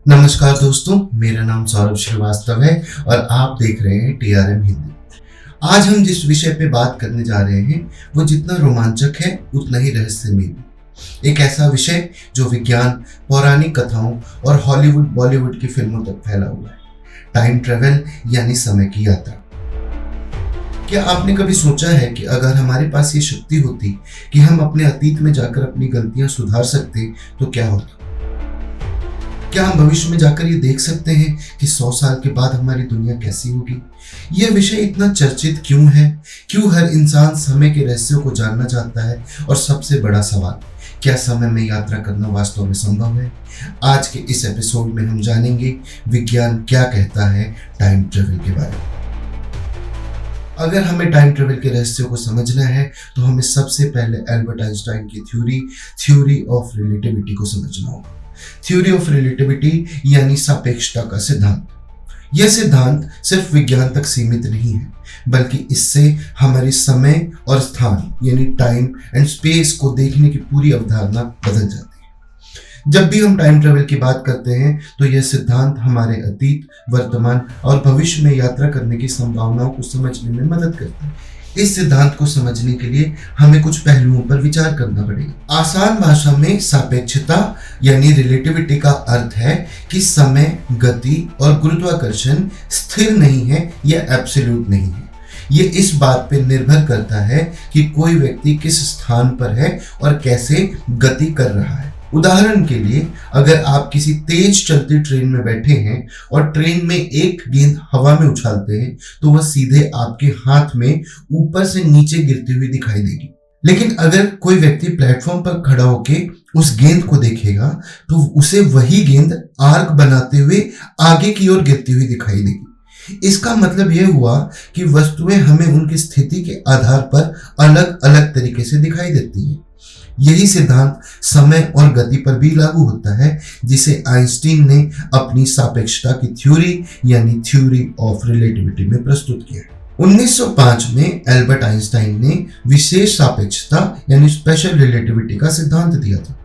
नमस्कार दोस्तों, मेरा नाम सौरभ श्रीवास्तव है और आप देख रहे हैं टीआरएम हिंदी। आज हम जिस विषय पे बात करने जा रहे हैं वो जितना रोमांचक है उतना ही रहस्यमय भी। एक ऐसा विषय जो विज्ञान, पौराणिक कथाओं और हॉलीवुड बॉलीवुड की फिल्मों तक फैला हुआ है। टाइम ट्रेवल यानी समय की यात्रा। क्या आपने कभी सोचा है कि अगर हमारे पास ये शक्ति होती कि हम अपने अतीत में जाकर अपनी गलतियां सुधार सकते तो क्या होता? क्या हम भविष्य में जाकर ये देख सकते हैं कि 100 साल के बाद हमारी दुनिया कैसी होगी? यह विषय इतना चर्चित क्यों है? क्यों हर इंसान समय के रहस्यों को जानना चाहता है? और सबसे बड़ा सवाल, क्या समय में यात्रा करना वास्तव में संभव है? आज के इस एपिसोड में हम जानेंगे विज्ञान क्या कहता है टाइम ट्रेवल के बारे में। अगर हमें टाइम ट्रेवल के रहस्यों को समझना है तो हमें सबसे पहले एल्बर्ट आइंस्टाइन की थ्योरी ऑफ रिलेटिविटी को समझना होगा। थ्योरी ऑफ रिलेटिविटी यानी सापेक्षता का सिद्धांत। यह सिद्धांत सिर्फ विज्ञान तक सीमित नहीं है, बल्कि इससे हमारे समय और स्थान यानी टाइम एंड स्पेस को देखने की पूरी अवधारणा बदल जाती है। जब भी हम टाइम ट्रेवल की बात करते हैं तो यह सिद्धांत हमारे अतीत, वर्तमान और भविष्य में यात्रा करने की संभावनाओं को समझने में मदद करता है। इस सिद्धांत को समझने के लिए हमें कुछ पहलुओं पर विचार करना पड़ेगा। आसान भाषा में सापेक्षता यानी रिलेटिविटी का अर्थ है कि समय, गति और गुरुत्वाकर्षण स्थिर नहीं है या एब्सोल्यूट नहीं है। ये इस बात पर निर्भर करता है कि कोई व्यक्ति किस स्थान पर है और कैसे गति कर रहा है। उदाहरण के लिए, अगर आप किसी तेज चलती ट्रेन में बैठे हैं और ट्रेन में एक गेंद हवा में उछालते हैं तो वह सीधे आपके हाथ में ऊपर से नीचे गिरती हुई दिखाई देगी। लेकिन अगर कोई व्यक्ति प्लेटफॉर्म पर खड़ा होकर उस गेंद को देखेगा तो उसे वही गेंद आर्क बनाते हुए आगे की ओर गिरती हुई दिखाई देगी। इसका मतलब यह हुआ कि वस्तुएं हमें उनकी स्थिति के आधार पर अलग अलग तरीके से दिखाई देती हैं। यही सिद्धांत समय और गति पर भी लागू होता है, जिसे आइंस्टीन ने अपनी सापेक्षता की थ्योरी यानी थ्योरी ऑफ रिलेटिविटी में प्रस्तुत किया। 1905 में एल्बर्ट आइंस्टाइन ने विशेष सापेक्षता यानी स्पेशल रिलेटिविटी का सिद्धांत दिया था,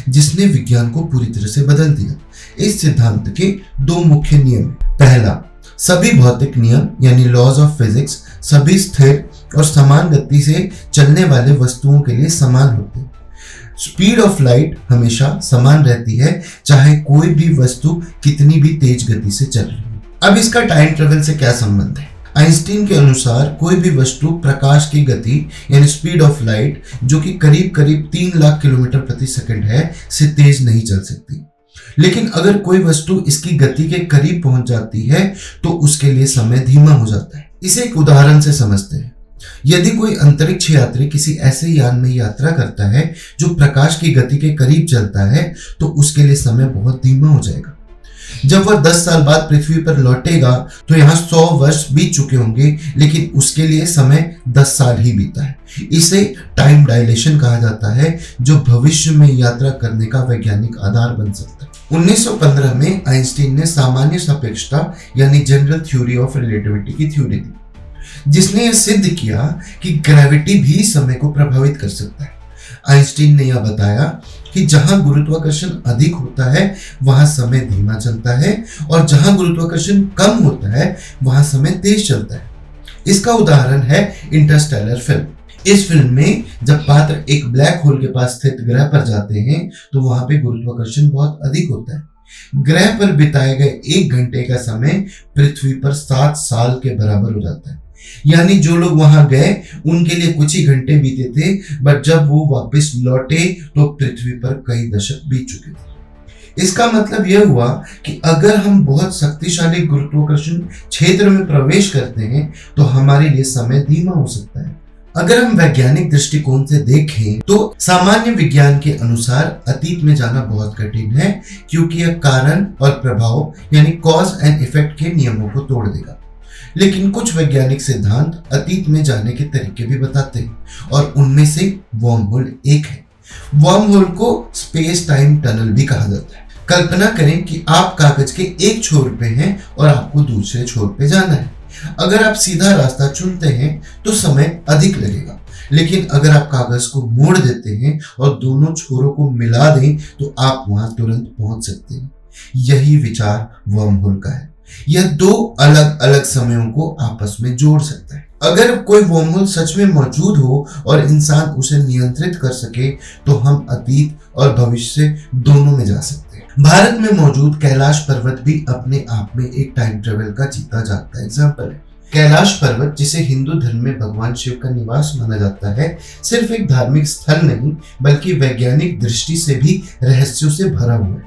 जिसने विज्ञान को पूरी तरह से बदल दिया। इस सिद्धांत के दो मुख्य नियम। पहला, सभी भौतिक नियम यानी लॉज ऑफ फिजिक्स सभी स्थिर और समान गति से चलने वाले वस्तुओं के लिए समान होते हैं। स्पीड ऑफ लाइट हमेशा समान रहती है, चाहे कोई भी वस्तु कितनी भी तेज गति से चल रही हो। अब इसका टाइम ट्रेवल से क्या संबंध है? आइंस्टीन के अनुसार कोई भी वस्तु प्रकाश की गति यानी स्पीड ऑफ लाइट, जो कि करीब करीब 3 लाख किलोमीटर प्रति सेकंड है, से तेज नहीं चल सकती। लेकिन अगर कोई वस्तु इसकी गति के करीब पहुंच जाती है तो उसके लिए समय धीमा हो जाता है। इसे एक उदाहरण से समझते हैं। यदि कोई अंतरिक्ष यात्री किसी ऐसे यान में यात्रा करता है जो प्रकाश की गति के करीब चलता है तो उसके लिए समय बहुत धीमा हो जाएगा। जब वह 10 साल बाद पृथ्वी पर लौटेगा तो यहाँ 100 वर्ष बीत चुके होंगे, लेकिन उसके लिए समय 10 साल ही बीता है। इसे टाइम डायलेशन कहा जाता है, जो भविष्य में यात्रा करने का वैज्ञानिक आधार बन सकता है। 1915 में आइंस्टीन ने सामान्य सापेक्षता यानी जनरल थ्योरी ऑफ रिलेटिविटी की थ्योरी दी, जिसने यह सिद्ध किया कि ग्रेविटी भी समय को प्रभावित कर सकता है। आइंस्टीन ने यह बताया कि जहां गुरुत्वाकर्षण अधिक होता है वहां समय धीमा चलता है और जहां गुरुत्वाकर्षण कम होता है वहां समय तेज चलता है। इसका उदाहरण है इंटरस्टेलर फिल्म। इस फिल्म में जब पात्र एक ब्लैक होल के पास स्थित ग्रह पर जाते हैं तो वहां पे गुरुत्वाकर्षण बहुत अधिक होता है। ग्रह पर बिताए गए 1 घंटे का समय पृथ्वी पर 7 साल के बराबर हो जाता है। यानी जो लोग वहां गए उनके लिए कुछ ही घंटे बीते थे, बट जब वो वापस लौटे तो पृथ्वी पर कई दशक बीत चुके थे। इसका मतलब यह हुआ कि अगर हम बहुत शक्तिशाली गुरुत्वाकर्षण क्षेत्र में प्रवेश करते हैं तो हमारे लिए समय धीमा हो सकता है। अगर हम वैज्ञानिक दृष्टिकोण से देखें तो सामान्य विज्ञान के अनुसार अतीत में जाना बहुत कठिन है, क्योंकि यह कारण और प्रभाव यानी कॉज एंड इफेक्ट के नियमों को तोड़ देगा। लेकिन कुछ वैज्ञानिक सिद्धांत अतीत में जाने के तरीके भी बताते हैं और उनमें से वर्म होल एक है। वर्म होल को स्पेस टाइम टनल भी कहा जाता है। कल्पना करें कि आप कागज के एक छोर पे हैं और आपको दूसरे छोर पे जाना है। अगर आप सीधा रास्ता चुनते हैं तो समय अधिक लगेगा, लेकिन अगर आप कागज को मोड़ देते हैं और दोनों छोरों को मिला दें तो आप वहां तुरंत पहुंच सकते हैं। यही विचार वर्महोल का है। यह दो अलग अलग समयों को आपस में जोड़ सकता है। अगर कोई वर्महोल सच में मौजूद हो और इंसान उसे नियंत्रित कर सके तो हम अतीत और भविष्य दोनों में जा सकते हैं। भारत में मौजूद कैलाश पर्वत भी अपने आप में एक टाइम ट्रेवल का जीता जागता एग्जाम्पल है। कैलाश पर्वत, जिसे हिंदू धर्म में भगवान शिव का निवास माना जाता है, सिर्फ एक धार्मिक स्थल नहीं बल्कि वैज्ञानिक दृष्टि से भी रहस्यों से भरा हुआ है।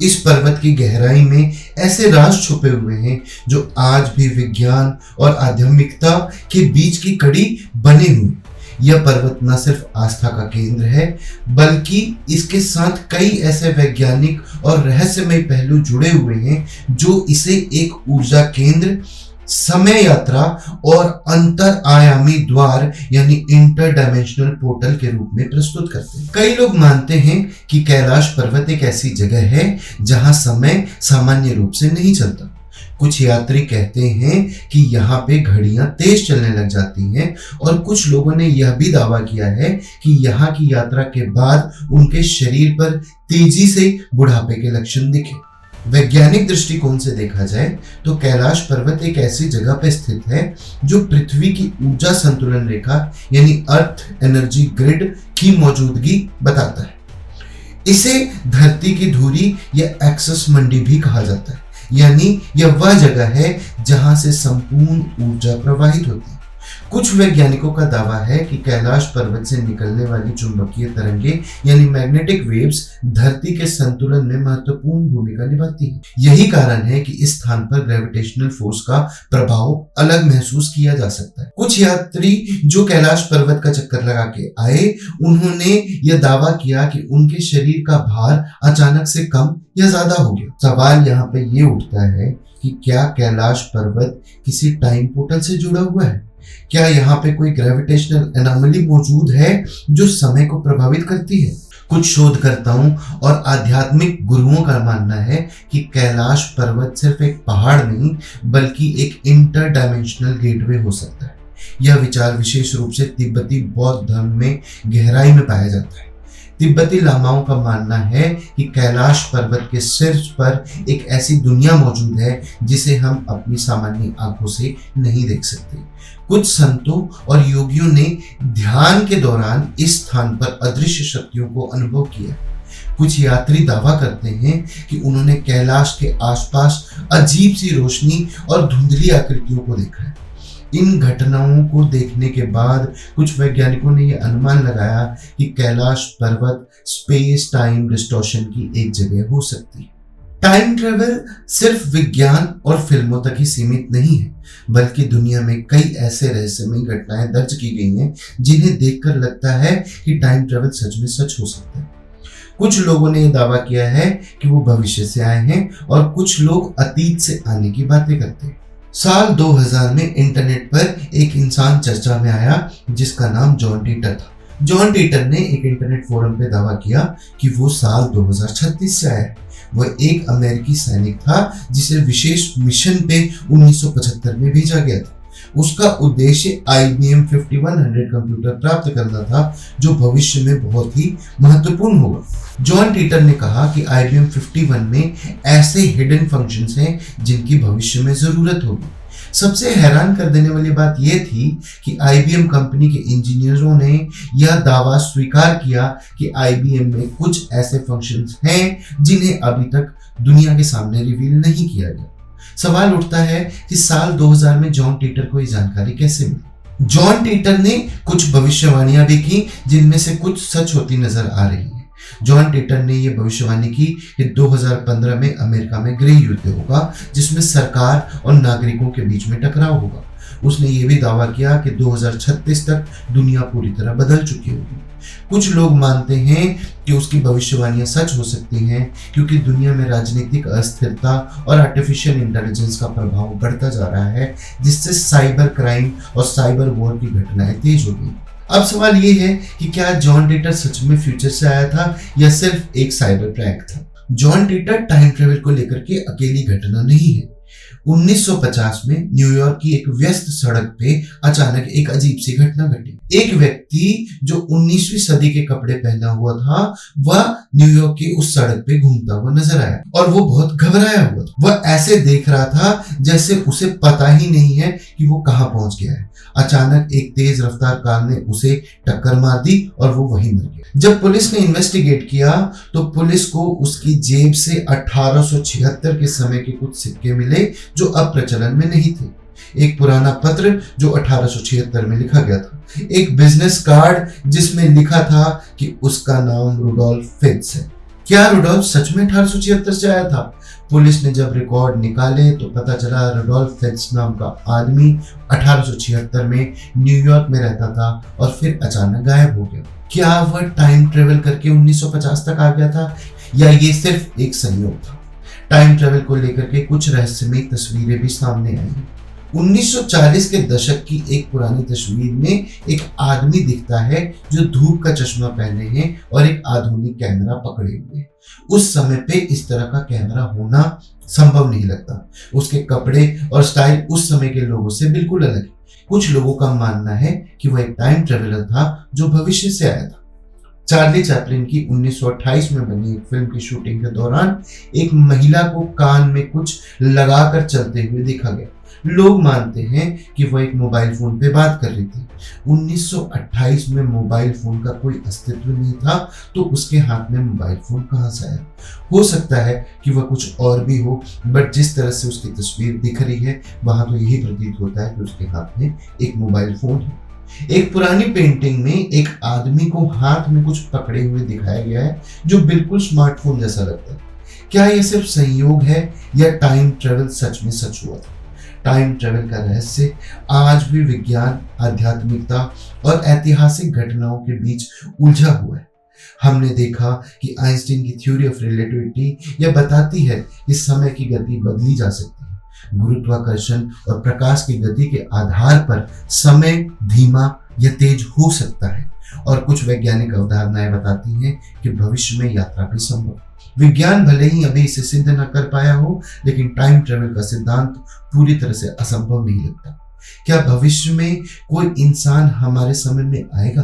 इस पर्वत की गहराई में ऐसे राज छुपे हुए हैं जो आज भी विज्ञान और आध्यात्मिकता के बीच की कड़ी बने हुए। यह पर्वत न सिर्फ आस्था का केंद्र है बल्कि इसके साथ कई ऐसे वैज्ञानिक और रहस्यमय पहलू जुड़े हुए हैं जो इसे एक ऊर्जा केंद्र, समय यात्रा और अंतर आयामी द्वार यानी इंटर डायमेंशनल पोर्टल के रूप में प्रस्तुत करते हैं। कई लोग मानते हैं कि कैलाश पर्वत एक ऐसी जगह है जहां समय सामान्य रूप से नहीं चलता। कुछ यात्री कहते हैं कि यहाँ पे घड़ियां तेज चलने लग जाती हैं और कुछ लोगों ने यह भी दावा किया है कि यहाँ की यात्रा के बाद उनके शरीर पर तेजी से बुढ़ापे के लक्षण दिखे। वैज्ञानिक दृष्टिकोण से देखा जाए तो कैलाश पर्वत एक ऐसी जगह पर स्थित है जो पृथ्वी की ऊर्जा संतुलन रेखा यानी अर्थ एनर्जी ग्रिड की मौजूदगी बताता है। इसे धरती की धुरी या एक्सेस मंडी भी कहा जाता है, यानी यह वह जगह है जहां से संपूर्ण ऊर्जा प्रवाहित होती है। कुछ वैज्ञानिकों का दावा है कि कैलाश पर्वत से निकलने वाली चुंबकीय तरंगे यानी मैग्नेटिक वेव्स धरती के संतुलन में महत्वपूर्ण भूमिका निभाती हैं। यही कारण है कि इस स्थान पर ग्रेविटेशनल फोर्स का प्रभाव अलग महसूस किया जा सकता है। कुछ यात्री जो कैलाश पर्वत का चक्कर लगा के आए, उन्होंने यह दावा किया कि उनके शरीर का भार अचानक से कम या ज्यादा हो गया। सवाल यहाँ पे ये उठता है कि क्या कैलाश पर्वत किसी टाइम पोर्टल से जुड़ा हुआ है? क्या यहाँ पे कोई ग्रेविटेशनल एनोमली मौजूद है जो समय को प्रभावित करती है? कुछ शोधकर्ताओं और आध्यात्मिक गुरुओं का मानना है कि कैलाश पर्वत सिर्फ एक पहाड़ नहीं बल्कि एक इंटर डायमेंशनल गेटवे हो सकता है। यह विचार विशेष रूप से तिब्बती बौद्ध धर्म में गहराई में पाया जाता है। तिब्बती लामाओं का मानना है कि कैलाश पर्वत के शीर्ष पर एक ऐसी दुनिया मौजूद है जिसे हम अपनी सामान्य आंखों से नहीं देख सकते। कुछ संतों और योगियों ने ध्यान के दौरान इस स्थान पर अदृश्य शक्तियों को अनुभव किया। कुछ यात्री दावा करते हैं कि उन्होंने कैलाश के आसपास अजीब सी रोशनी और धुंधली आकृतियों को देखा है। इन घटनाओं को देखने के बाद कुछ वैज्ञानिकों ने यह अनुमान लगाया कि कैलाश पर्वत स्पेस टाइम डिस्टॉर्शन की एक जगह हो सकती है। टाइम ट्रेवल सिर्फ विज्ञान और फिल्मों तक ही सीमित नहीं है बल्कि दुनिया में कई ऐसे रहस्यमय घटनाएं दर्ज की गई हैं जिन्हें देखकर लगता है कि टाइम ट्रेवल सच में सच हो सकता है। कुछ लोगों ने यह दावा किया है कि वो भविष्य से आए हैं और कुछ लोग अतीत से आने की बातें करते हैं। साल 2000 में इंटरनेट पर एक इंसान चर्चा में आया जिसका नाम जॉन टीटर था। जॉन टीटर ने एक इंटरनेट फोरम पे दावा किया कि वो साल 2036 से आया है। वह एक अमेरिकी सैनिक था जिसे विशेष मिशन पे 1975 में भेजा गया था। उसका उद्देश्य IBM 5100 कंप्यूटर प्राप्त करना था जो भविष्य में बहुत ही महत्वपूर्ण होगा। जॉन टीटर ने कहा कि IBM 51 में ऐसे हिडन फंक्शंस हैं जिनकी भविष्य में जरूरत होगी। सबसे हैरान कर देने वाली बात यह थी कि IBM कंपनी के इंजीनियरों ने यह दावा स्वीकार किया कि IBM में कुछ ऐसे फंक्शंस हैं जिन्हें अभी तक दुनिया के सामने रिवील नहीं किया गया। सवाल उठता है कि साल 2000 में जॉन टीटर को ये जानकारी कैसे मिली? जॉन टीटर ने कुछ भविष्यवाणियां भी की जिनमें से कुछ सच होती नजर आ रही है। जॉन टीटर ने यह भविष्यवाणी की कि 2015 में अमेरिका में गृह युद्ध होगा जिसमें सरकार और नागरिकों के बीच में टकराव होगा। उसने यह भी दावा किया कि 2036 तक दुनिया पूरी तरह बदल चुकी होगी। कुछ लोग मानते हैं कि उसकी भविष्यवाणियां सच हो सकती हैं क्योंकि दुनिया में राजनीतिक अस्थिरता और आर्टिफिशियल इंटेलिजेंस का प्रभाव बढ़ता जा रहा है जिससे साइबर क्राइम और साइबर वॉर की घटनाएं तेज हो गई। अब सवाल ये है कि क्या जॉन टीटर सच में फ्यूचर से आया था या सिर्फ एक साइबर प्रैंक था? जॉन टीटर टाइम ट्रेवल को लेकर के अकेली घटना नहीं है। 1950 में न्यूयॉर्क की एक व्यस्त सड़क पे अचानक एक अजीब सी घटना घटी। एक व्यक्ति जो 19वीं सदी के कपड़े पहना हुआ था वह न्यूयॉर्क की उस सड़क पे घूमता हुआ नजर आया और वो बहुत घबराया हुआ था। वह ऐसे देख रहा था जैसे उसे पता ही नहीं है कि वो कहाँ पहुंच गया है। अचानक एक तेज रफ्तार कार ने उसे टक्कर मार दी और वो वहीं मर गया। जब पुलिस ने इन्वेस्टिगेट किया तो पुलिस को उसकी जेब से 1876 के समय के कुछ सिक्के मिले जो अब प्रचलन में नहीं थे। एक पुराना पत्र जो 1876 में लिखा गया था, एक बिजनेस कार्ड जिसमें लिखा था कि उसका नाम रुडोल्फ फिट्ज है। क्या रुडोल्फ सच में 1876 से आया था? पुलिस ने जब रिकॉर्ड निकाले तो पता चला रुडोल्फ फिट्ज नाम का आदमी 1876 में न्यूयॉर्क में रहता था और फिर अचानक गायब हो गया। क्या वह टाइम ट्रेवल करके 1950 तक आ गया था या ये सिर्फ एक संयोग था? टाइम ट्रेवल को लेकर के कुछ रहस्यमयी तस्वीरें भी सामने आई। 1940 के दशक की एक पुरानी तस्वीर में एक आदमी दिखता है जो धूप का चश्मा पहने हैं और एक आधुनिक कैमरा पकड़े हुए। उस समय पे इस तरह का कैमरा होना संभव नहीं लगता। उसके कपड़े और स्टाइल उस समय के लोगों से बिल्कुल अलग है। कुछ लोगों का मानना है कि वह एक टाइम ट्रेवलर था जो भविष्य से आया था। चार्ली चैपलिन की 1928 में बनी एक फिल्म की शूटिंग के दौरान एक महिला को कान में कुछ लगाकर चलते हुए देखा गया। लोग मानते हैं कि वह एक मोबाइल फोन पे बात कर रही थी। 1928 में मोबाइल फोन का कोई अस्तित्व नहीं था, तो उसके हाथ में मोबाइल फोन कहां से आया? हो सकता है कि वह कुछ और भी हो, बट जिस तरह से उसकी तस्वीर दिख रही है वहां तो यही प्रतीत होता है कि उसके हाथ में एक मोबाइल फोन है। एक पुरानी पेंटिंग में एक आदमी को हाथ में कुछ पकड़े हुए दिखाया गया है जो बिल्कुल स्मार्टफोन जैसा लगता है। क्या यह सिर्फ संयोग है या टाइम ट्रेवल सच में सच हुआ था? टाइम ट्रेवल का रहस्य आज भी विज्ञान, आध्यात्मिकता और ऐतिहासिक घटनाओं के बीच उलझा हुआ है। हमने देखा कि आइंस्टीन की थ्योरी ऑफ रिलेटिविटी यह बताती है कि समय की गति बदली जा सकती है। गुरुत्वाकर्षण और प्रकाश की गति के आधार पर समय धीमा या तेज हो सकता है और कुछ वैज्ञानिक अवधारणाएं बताती हैं कि भविष्य में यात्रा भी संभव है। विज्ञान भले ही अभी इसे सिद्ध न कर पाया हो, लेकिन टाइम ट्रेवल का सिद्धांत पूरी तरह से असंभव नहीं लगता। क्या भविष्य में कोई इंसान हमारे समय में आएगा?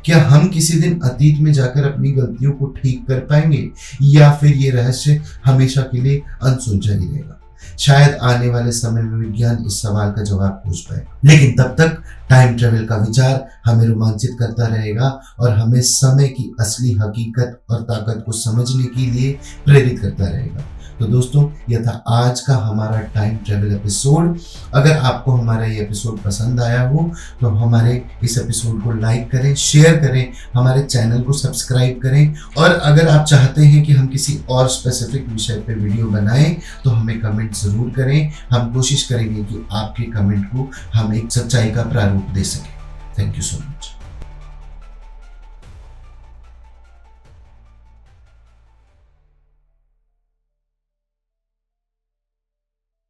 क्या हम किसी दिन अतीत में जाकर अपनी गलतियों को ठीक कर पाएंगे या फिर ये रहस्य हमेशा के लिए अनसुलझा ही रहेगा? शायद आने वाले समय में विज्ञान इस सवाल का जवाब खोज पाए, लेकिन तब तक टाइम ट्रेवल का विचार हमें रोमांचित करता रहेगा और हमें समय की असली हकीकत और ताकत को समझने के लिए प्रेरित करता रहेगा। तो दोस्तों, यह था आज का हमारा टाइम ट्रेवल एपिसोड। अगर आपको हमारा ये एपिसोड पसंद आया हो तो हमारे इस एपिसोड को लाइक करें, शेयर करें, हमारे चैनल को सब्सक्राइब करें और अगर आप चाहते हैं कि हम किसी और स्पेसिफिक विषय पे वीडियो बनाएं तो हमें कमेंट ज़रूर करें। हम कोशिश करेंगे कि आपके कमेंट को हम एक सच्चाई का प्रारूप दे सकें। Thank you so much.